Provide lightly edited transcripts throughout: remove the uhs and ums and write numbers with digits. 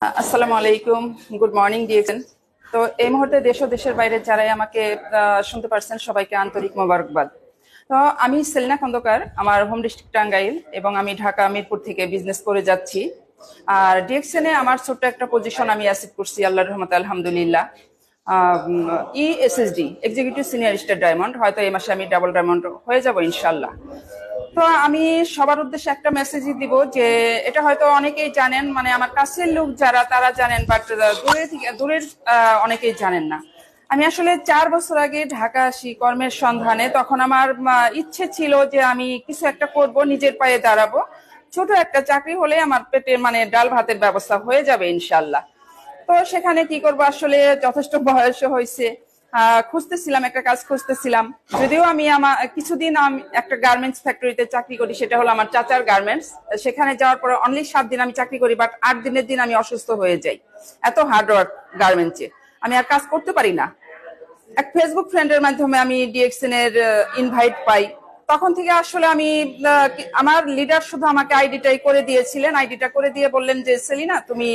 আসসালামু আলাইকুম, good morning দিয়েছেন। তো এই মুহূর্তে দেশ ও দেশের বাইরে যারাই আমাকে শুনতে পারছেন সবাইকে আন্তরিক মোবারকবাদ। তো আমি সেলিনা খন্দকার, আমার হোম ডিস্ট্রিক্ট টাঙ্গাইল এবং আমি ঢাকা মিরপুর থেকে বিজনেস করে যাচ্ছি। আর ডিএক্সএন এ আমার ছোট্ট একটা পজিশন আমি অ্যাসিভ করছি, আল্লাহর রহমতে আলহামদুলিল্লাহ। ইএসএসডি, এক্সিকিউটিভ সিনিয়র স্টার ডায়মন্ড, হয়তো এই মাসে আমি ডাবল ডায়মন্ড হয়ে যাব ইনশাল্লাহ। তো আমি সবার উদ্দেশ্যে একটা মেসেজই দিব যে এটা হয়তো অনেকেই জানেন, মানে আমার কাছের লোক যারা তারা জানেন, বাট দূরের অনেকেই জানেন না। আমি আসলে 4 বছর আগে ঢাকা আসি কর্মের সন্ধানে। তখন আমার ইচ্ছে ছিল যে আমি কিছু একটা করব, নিজের পায়ে দাঁড়াবো। ছোট একটা চাকরি হলে আমার পেটে মানে ডাল ভাতের ব্যবস্থা হয়ে যাবে ইনশাল্লাহ। তো সেখানে কি করব, আসলে যথেষ্ট বয়স হয়েছে, খুঁজতেছিলাম, একটা কাজ খুঁজতেছিলাম। যদিও আমি আমার কিছুদিন আমি একটা গার্মেন্টস ফ্যাক্টরিতে চাকরি করি, সেটা হলো আমার চাচার গার্মেন্টস। সেখানে যাওয়ার পরে অনলি 7 দিন আমি চাকরি করি, বাট 8 দিনের দিন আমি অসুস্থ হয়ে যাই। এত হার্ড ওয়ার্ক গার্মেন্টসে, আমি আর কাজ করতে পারি না। এক ফেসবুক ফ্রেন্ডের মাধ্যমে আমি ডিএক্সএন এর ইনভাইট পাই। তখন থেকে আসলে আমি আমার লিডার শুধু আমাকে আইডিটাই করে দিয়েছিলেন। আইডিটা করে দিয়ে বললেন যে সেলিনা, তুমি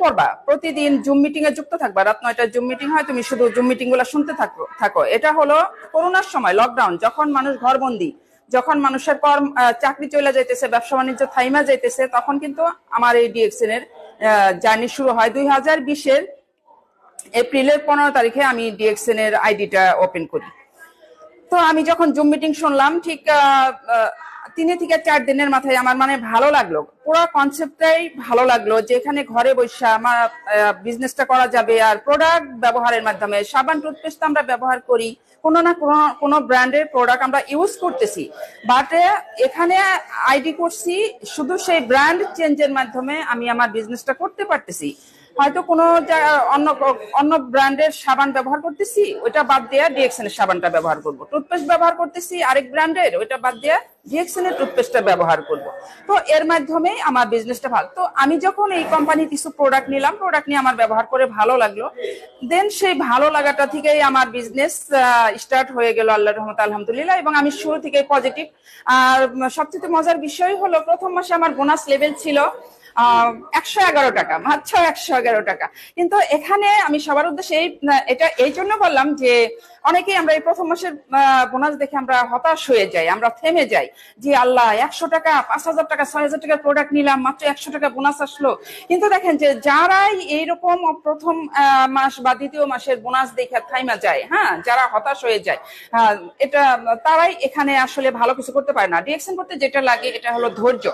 করবা, প্রতিদিন জুম মিটিং এ যুক্ত থাকবা। রাত 9টায় জুম মিটিং হয়, তুমি শুধু জুম মিটিং গুলো শুনতে থাকো। এটা হলো করোনার সময়, লকডাউন, যখন মানুষ ঘরবন্দি, যখন মানুষের চাকরি চলে যাইতেছে, ব্যবসা বাণিজ্য থাইমা যাইতেছে, তখন কিন্তু আমার এই ডিএক্সএন এর জার্নি শুরু হয়। 2020-এর এপ্রিলের 15 তারিখে আমি ডিএক্সএন এর আইডিটা ওপেন করি। তো আমি যখন জুম মিটিং শুনলাম, ঠিক 3 থেকে 4 দিনের মাথায় আমার মানে ভালো লাগলো, পুরো কনসেপ্টটাই ভালো লাগলো যে এখানে ঘরে বসে আমার বিজনেসটা করা যাবে। আর প্রোডাক্ট ব্যবহারের মাধ্যমে, সাবান টুথপেস্ট আমরা ব্যবহার করি, কোনো না কোনো ব্র্যান্ডের প্রোডাক্ট আমরা ইউজ করতেছি, বাট এখানে আইডি করছি শুধু সেই ব্র্যান্ড চেঞ্জের মাধ্যমে আমি আমার বিজনেসটা করতে পারতেছি। হয়তো কোনো অন্য অন্য ব্র্যান্ডের সাবান ব্যবহার করতেছি, ওইটা বাদ দিয়ে ডিএক্সএন এর সাবানটা ব্যবহার করব। টুথপেস্ট ব্যবহার করতেছি আরেক ব্র্যান্ডের, ওইটা বাদ দিয়ে ডিএক্সএন এর টুথপেস্টটা ব্যবহার করব। তো এর মাধ্যমে আমার বিজনেসটা ভালো। তো আমি যখন এই কোম্পানির কিছু প্রোডাক্ট নিলাম, প্রোডাক্ট নিয়ে আমার ব্যবহার করে ভালো লাগলো। দেন সেই ভালো লাগাটা থেকেই আমার বিজনেস স্টার্ট হয়ে গেল আল্লাহর রহমতে আলহামদুলিল্লাহ। এবং আমি শুরু থেকে পজিটিভ। আর সবচেয়ে মজার বিষয় হলো, প্রথম মাসে আমার বোনাস লেভেল ছিল 111 টাকা, মাত্র 111 টাকা। কিন্তু এখানে আমি সবার উদ্দেশ্যে এটা এই জন্য বললাম যে অনেকেই আমরা এই প্রথম মাসের বোনাস দেখে আমরা হতাশ হয়ে যাই, আমরা থেমে যাই যে আল্লাহ, 100 টাকা, 5,000 টাকা, 6,000 টাকার প্রোডাক্ট নিলাম, মাত্র 100 টাকা বোনাস আসলো। কিন্তু দেখেন যে যারাই এইরকম প্রথম মাস বা দ্বিতীয় মাসের বোনাস দেখে থাইমা যায়, হ্যাঁ, যারা হতাশ হয়ে যায়, এটা তারাই এখানে আসলে ভালো কিছু করতে পারে না। ডিএক্সএন করতে যেটা লাগে এটা হলো ধৈর্য।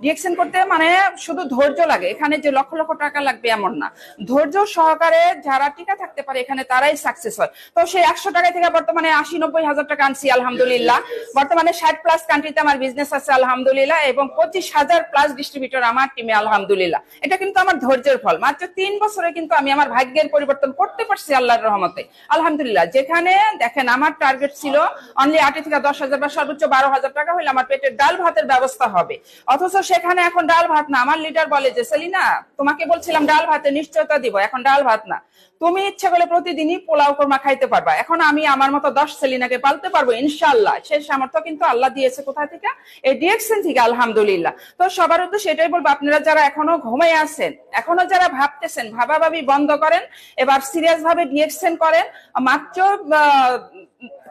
ডিএক্সএন করতে মানে শুধু ধৈর্য লাগে, এখানে যে লক্ষ লক্ষ টাকা লাগবে এমন না। ধৈর্য সহকারে যারা টিকা থাকতে পারে এখানে তারাই সাকসেস হয়। তো সেই 100 টাকা থেকে বর্তমানে 80-90 হাজার টাকা আনছি আলহামদুলিল্লাহ। বর্তমানে 60+ কান্ট্রিতে আমার বিজনেস আছে আলহামদুলিল্লাহ, এবং 25,000+ ডিস্ট্রিবিউটর আমার টিমে আলহামদুলিল্লাহ। এটা কিন্তু আমার ধৈর্যের ফল। মাত্র 3 বছরে কিন্তু আমি আমার ভাগ্যের পরিবর্তন করতে পারছি আল্লাহর রহমতে আলহামদুলিল্লাহ। যেখানে দেখেন আমার টার্গেট ছিল অনলি 8 থেকে 10,000 বা সর্বোচ্চ 12,000 টাকা হলে আমার পেটের ডাল ভাতের ব্যবস্থা হবে। অথচ সেখানে এখন ডাল ভাত না। আমার লিডার বলে যে সেলিনা, তোমাকে বলছিলাম ডাল ভাতের নিশ্চয়তা দিব, এখন ডাল ভাত না, তুমি ইচ্ছা করলে প্রতিদিনই পোলাও কোরমা খাইতে পারবা। এখন আমি আমার মতো 10 সেলিনাকে পালতে পারবো ইনশাআল্লাহ। সেই সামর্থ্য কিন্তু আল্লাহ দিয়েছে কোথা থেকে? এই ডিএক্সএন থেকে আলহামদুলিল্লাহ। তো সবার উদ্দেশ্যে সেটাই বলবো, আপনারা যারা এখনো ঘুমাই আছেন, এখনো যারা ভাবতেছেন, ভাবাভাবি বন্ধ করেন, এবার সিরিয়াস ভাবে ডিএক্সএন করেন। মাত্র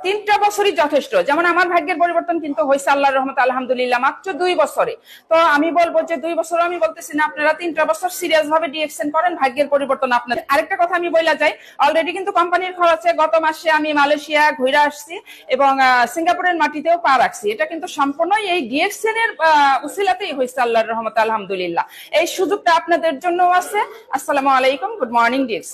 3টা বছরই যথেষ্ট। যেমন আমার ভাগ্যের পরিবর্তন কিন্তু হয়েছে আল্লাহর রহমতে আলহামদুলিল্লাহ মাত্র 2 বছরে। তো আমি বলবো যে 2 বছর আমি বলতেছি না, আপনারা 3টা বছর সিরিয়াস ভাবে ডিএক্সএন করেন, ভাগ্যের পরিবর্তন আপনাদের। আরেকটা কথা আমি বইলা যাই, অলরেডি কিন্তু কোম্পানির খরচে গত মাসে আমি মালয়েশিয়া ঘুরে আসছি এবং সিঙ্গাপুরের মাটিতেও পা রাখছি। এটা কিন্তু সম্পূর্ণই এই ডিএক্সএন এর উসিলাতেই হয়েছে আল্লাহর রহমতে আলহামদুলিল্লাহ। এই সুযোগটা আপনাদের জন্য আছে। আসসালামু আলাইকুম, গুড মর্নিং ডিএক্সএন।